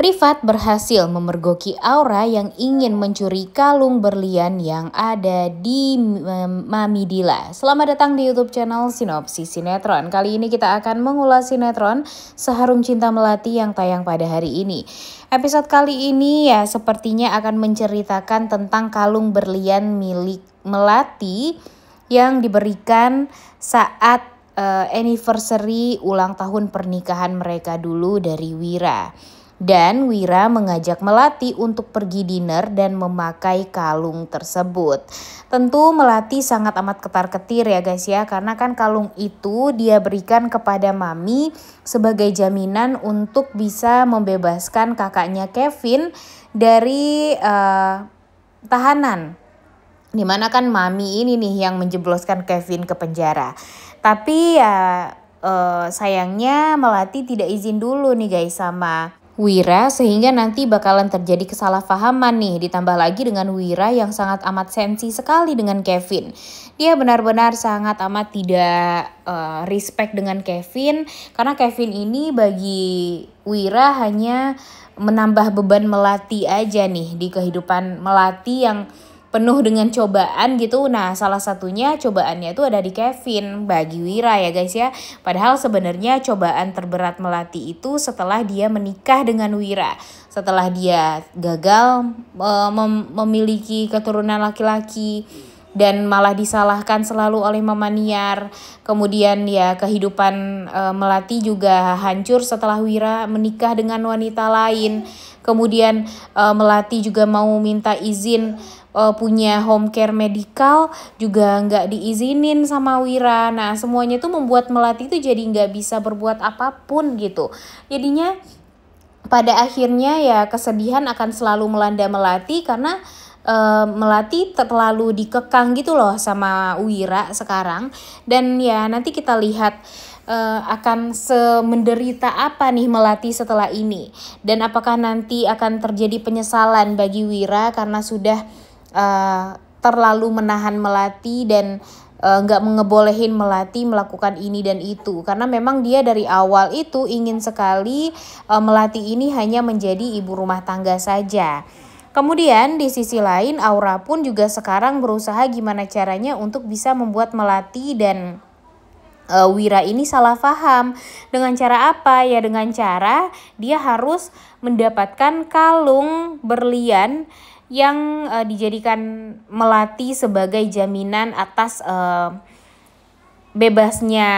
Rifat berhasil memergoki Aura yang ingin mencuri kalung berlian yang ada di Mami Dila. Selamat datang di YouTube channel Sinopsis Sinetron. Kali ini kita akan mengulas sinetron Seharum Cinta Melati yang tayang pada hari ini. Episode kali ini ya sepertinya akan menceritakan tentang kalung berlian milik Melati yang diberikan saat anniversary ulang tahun pernikahan mereka dulu dari Wira. Dan Wira mengajak Melati untuk pergi dinner dan memakai kalung tersebut. Tentu Melati sangat amat ketar-ketir ya guys ya, karena kan kalung itu dia berikan kepada Mami sebagai jaminan untuk bisa membebaskan kakaknya Kevin dari tahanan. Dimana kan Mami ini nih yang menjebloskan Kevin ke penjara. Tapi ya sayangnya Melati tidak izin dulu nih guys sama Wira, sehingga nanti bakalan terjadi kesalahpahaman nih. Ditambah lagi dengan Wira yang sangat amat sensi sekali dengan Kevin. Dia benar-benar sangat amat tidak respect dengan Kevin, karena Kevin ini bagi Wira hanya menambah beban Melati aja nih di kehidupan Melati yang penuh dengan cobaan gitu. Nah, salah satunya cobaannya itu ada di Kevin bagi Wira ya guys ya. Padahal sebenarnya cobaan terberat Melati itu setelah dia menikah dengan Wira. Setelah dia gagal memiliki keturunan laki-laki dan malah disalahkan selalu oleh Mama Niar. Kemudian ya kehidupan Melati juga hancur setelah Wira menikah dengan wanita lain. Kemudian Melati juga mau minta izin punya home care medikal juga nggak diizinin sama Wira. Nah semuanya tuh membuat Melati tuh jadi nggak bisa berbuat apapun gitu. Jadinya pada akhirnya ya kesedihan akan selalu melanda Melati karena Melati terlalu dikekang gitu loh sama Wira sekarang. Dan ya nanti kita lihat akan semenderita apa nih Melati setelah ini. Dan apakah nanti akan terjadi penyesalan bagi Wira karena sudah terlalu menahan Melati dan nggak ngebolehin Melati melakukan ini dan itu. Karena memang dia dari awal itu ingin sekali Melati ini hanya menjadi ibu rumah tangga saja. Kemudian di sisi lain Aura pun juga sekarang berusaha gimana caranya untuk bisa membuat Melati dan Wira ini salah paham. Dengan cara apa? Ya dengan cara dia harus mendapatkan kalung berlian yang dijadikan Melati sebagai jaminan atas bebasnya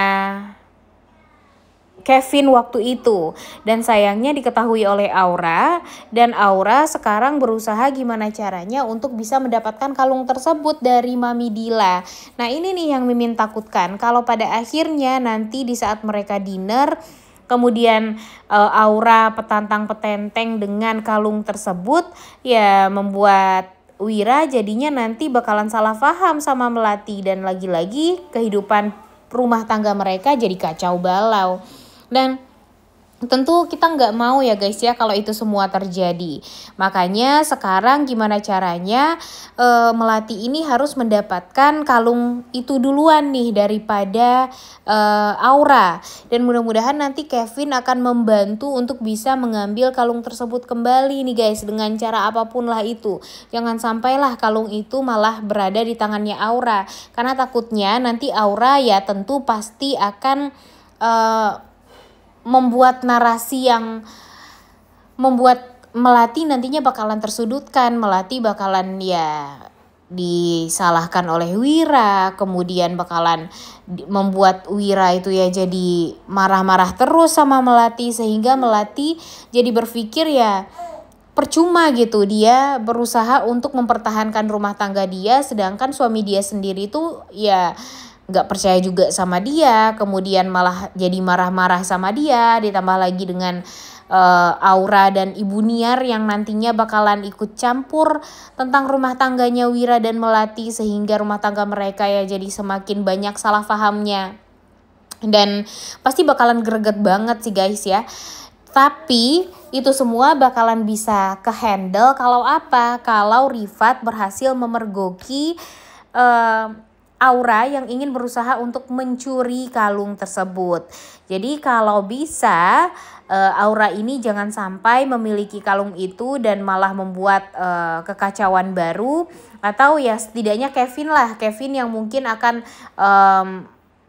Kevin waktu itu. Dan sayangnya diketahui oleh Aura, dan Aura sekarang berusaha gimana caranya untuk bisa mendapatkan kalung tersebut dari Mami Dila. Nah ini nih yang Mimin takutkan, kalau pada akhirnya nanti di saat mereka dinner kemudian Aura petantang-petenteng dengan kalung tersebut ya membuat Wira jadinya nanti bakalan salah paham sama Melati. Dan lagi-lagi kehidupan rumah tangga mereka jadi kacau balau. Dan tentu kita nggak mau ya guys ya kalau itu semua terjadi. Makanya sekarang gimana caranya Melati ini harus mendapatkan kalung itu duluan nih daripada Aura. Dan mudah-mudahan nanti Kevin akan membantu untuk bisa mengambil kalung tersebut kembali nih guys, dengan cara apapun lah itu. Jangan sampailah kalung itu malah berada di tangannya Aura, karena takutnya nanti Aura ya tentu pasti akan membuat narasi yang membuat Melati nantinya bakalan tersudutkan. Melati bakalan ya disalahkan oleh Wira, kemudian bakalan membuat Wira itu ya jadi marah-marah terus sama Melati, sehingga Melati jadi berpikir ya percuma gitu dia berusaha untuk mempertahankan rumah tangga dia, sedangkan suami dia sendiri tuh ya nggak percaya juga sama dia, kemudian malah jadi marah-marah sama dia. Ditambah lagi dengan Aura dan Ibu Niar yang nantinya bakalan ikut campur tentang rumah tangganya Wira dan Melati, sehingga rumah tangga mereka ya jadi semakin banyak salah pahamnya. Dan pasti bakalan greget banget sih guys ya. Tapi itu semua bakalan bisa kehandle kalau apa? Kalau Rifat berhasil memergoki Aura yang ingin berusaha untuk mencuri kalung tersebut. Jadi kalau bisa Aura ini jangan sampai memiliki kalung itu dan malah membuat kekacauan baru, atau ya setidaknya Kevin yang mungkin akan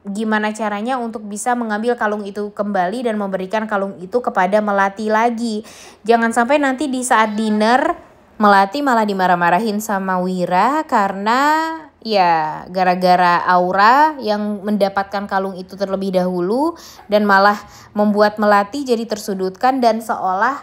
gimana caranya untuk bisa mengambil kalung itu kembali dan memberikan kalung itu kepada Melati lagi. Jangan sampai nanti di saat dinner Melati malah dimarah-marahin sama Wira karena ya gara-gara Aura yang mendapatkan kalung itu terlebih dahulu dan malah membuat Melati jadi tersudutkan dan seolah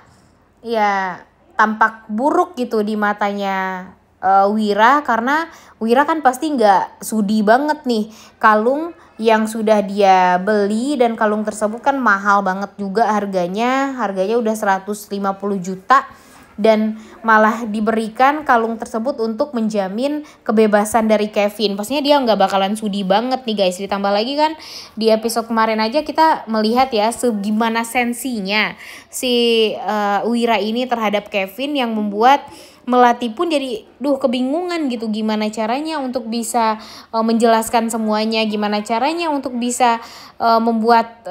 ya tampak buruk gitu di matanya Wira, karena Wira kan pasti nggak sudi banget nih kalung yang sudah dia beli, dan kalung tersebut kan mahal banget juga harganya udah 150 juta, dan malah diberikan kalung tersebut untuk menjamin kebebasan dari Kevin. Pastinya dia nggak bakalan sudi banget nih guys. Ditambah lagi kan di episode kemarin aja kita melihat ya segimana sensinya si Wira ini terhadap Kevin yang membuat Melati pun jadi kebingungan gitu gimana caranya untuk bisa menjelaskan semuanya, gimana caranya untuk bisa membuat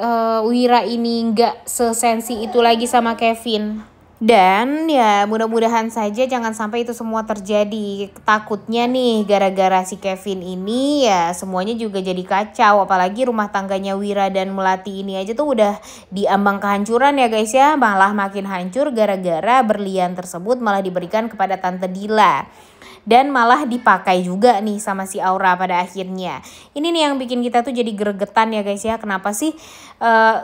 Wira ini nggak sesensi itu lagi sama Kevin. Dan ya mudah-mudahan saja jangan sampai itu semua terjadi. Takutnya nih gara-gara si Kevin ini ya semuanya juga jadi kacau. Apalagi rumah tangganya Wira dan Melati ini aja tuh udah diambang kehancuran ya guys ya. Malah makin hancur gara-gara berlian tersebut malah diberikan kepada Tante Dila. Dan malah dipakai juga nih sama si Aura pada akhirnya. Ini nih yang bikin kita tuh jadi gregetan ya guys ya. Kenapa sih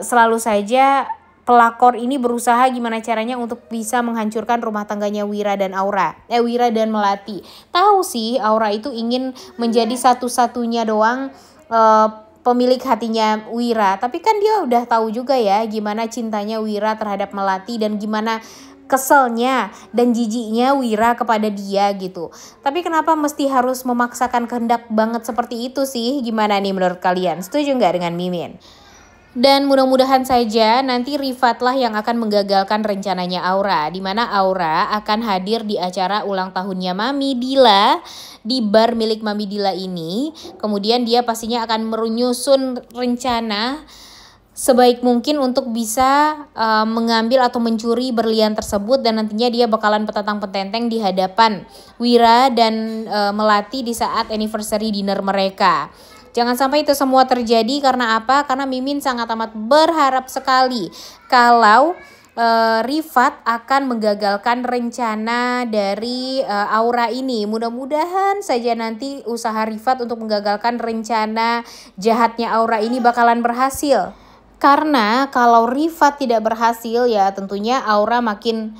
selalu saja pelakor ini berusaha gimana caranya untuk bisa menghancurkan rumah tangganya Wira dan Melati. Tahu sih Aura itu ingin menjadi satu-satunya doang pemilik hatinya Wira. Tapi kan dia udah tahu juga ya gimana cintanya Wira terhadap Melati dan gimana keselnya dan jijiknya Wira kepada dia gitu. Tapi kenapa mesti harus memaksakan kehendak banget seperti itu sih? Gimana nih menurut kalian? Setuju nggak dengan Mimin? Dan mudah-mudahan saja nanti Rifat lah yang akan menggagalkan rencananya Aura, di mana Aura akan hadir di acara ulang tahunnya Mami Dila di bar milik Mami Dila ini. Kemudian dia pastinya akan menyusun rencana sebaik mungkin untuk bisa mengambil atau mencuri berlian tersebut, dan nantinya dia bakalan petatang petenteng di hadapan Wira dan Melati di saat anniversary dinner mereka. Jangan sampai itu semua terjadi. Karena apa? Karena Mimin sangat amat berharap sekali kalau Rifat akan menggagalkan rencana dari Aura ini. Mudah-mudahan saja nanti usaha Rifat untuk menggagalkan rencana jahatnya Aura ini bakalan berhasil. Karena kalau Rifat tidak berhasil ya tentunya Aura makin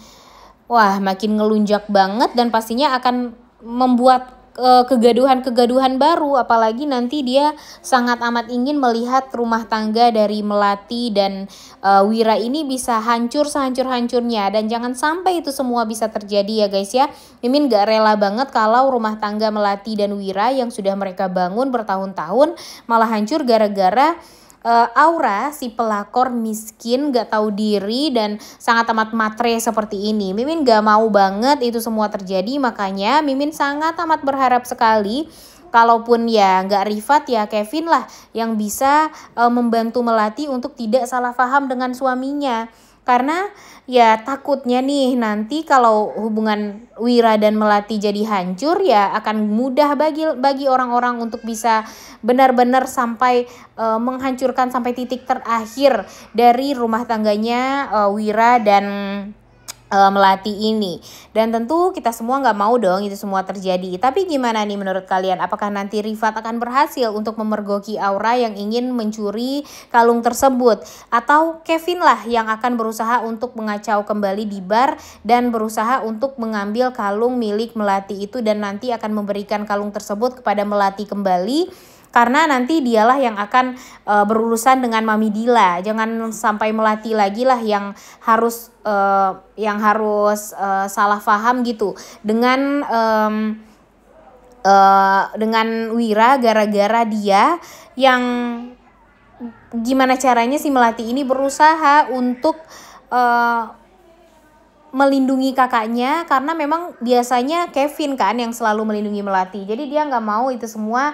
ngelunjak banget dan pastinya akan membuat kegaduhan baru. Apalagi nanti dia sangat amat ingin melihat rumah tangga dari Melati dan Wira ini bisa hancur sehancur-hancurnya, dan jangan sampai itu semua bisa terjadi ya guys ya. Mimin gak rela banget kalau rumah tangga Melati dan Wira yang sudah mereka bangun bertahun-tahun malah hancur gara-gara Aura si pelakor miskin gak tahu diri dan sangat amat matre seperti ini. Mimin gak mau banget itu semua terjadi, makanya Mimin sangat amat berharap sekali kalaupun ya nggak Rifat ya Kevin lah yang bisa membantu Melati untuk tidak salah paham dengan suaminya. Karena ya takutnya nih nanti kalau hubungan Wira dan Melati jadi hancur ya akan mudah bagi orang-orang untuk bisa benar-benar sampai menghancurkan sampai titik terakhir dari rumah tangganya Wira dan Melati ini. Dan tentu kita semua nggak mau dong itu semua terjadi. Tapi gimana nih menurut kalian? Apakah nanti Rifat akan berhasil untuk memergoki Aura yang ingin mencuri kalung tersebut? Atau Kevin lah yang akan berusaha untuk mengacau kembali di bar dan berusaha untuk mengambil kalung milik Melati itu dan nanti akan memberikan kalung tersebut kepada Melati kembali? Karena nanti dialah yang akan berurusan dengan Mami Dila. Jangan sampai Melati lagi lah yang harus salah paham gitu dengan Wira gara-gara dia yang gimana caranya si Melati ini berusaha untuk melindungi kakaknya, karena memang biasanya Kevin kan yang selalu melindungi Melati. Jadi dia nggak mau itu semua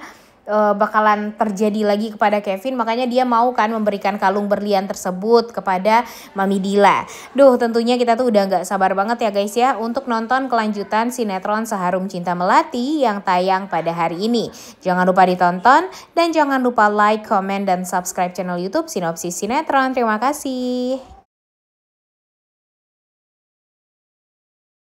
bakalan terjadi lagi kepada Kevin, makanya dia mau kan memberikan kalung berlian tersebut kepada Mami Dila. Duh, tentunya kita tuh udah nggak sabar banget ya guys ya untuk nonton kelanjutan sinetron Seharum Cinta Melati yang tayang pada hari ini. Jangan lupa ditonton dan jangan lupa like, comment, dan subscribe channel YouTube Sinopsis Sinetron. Terima kasih.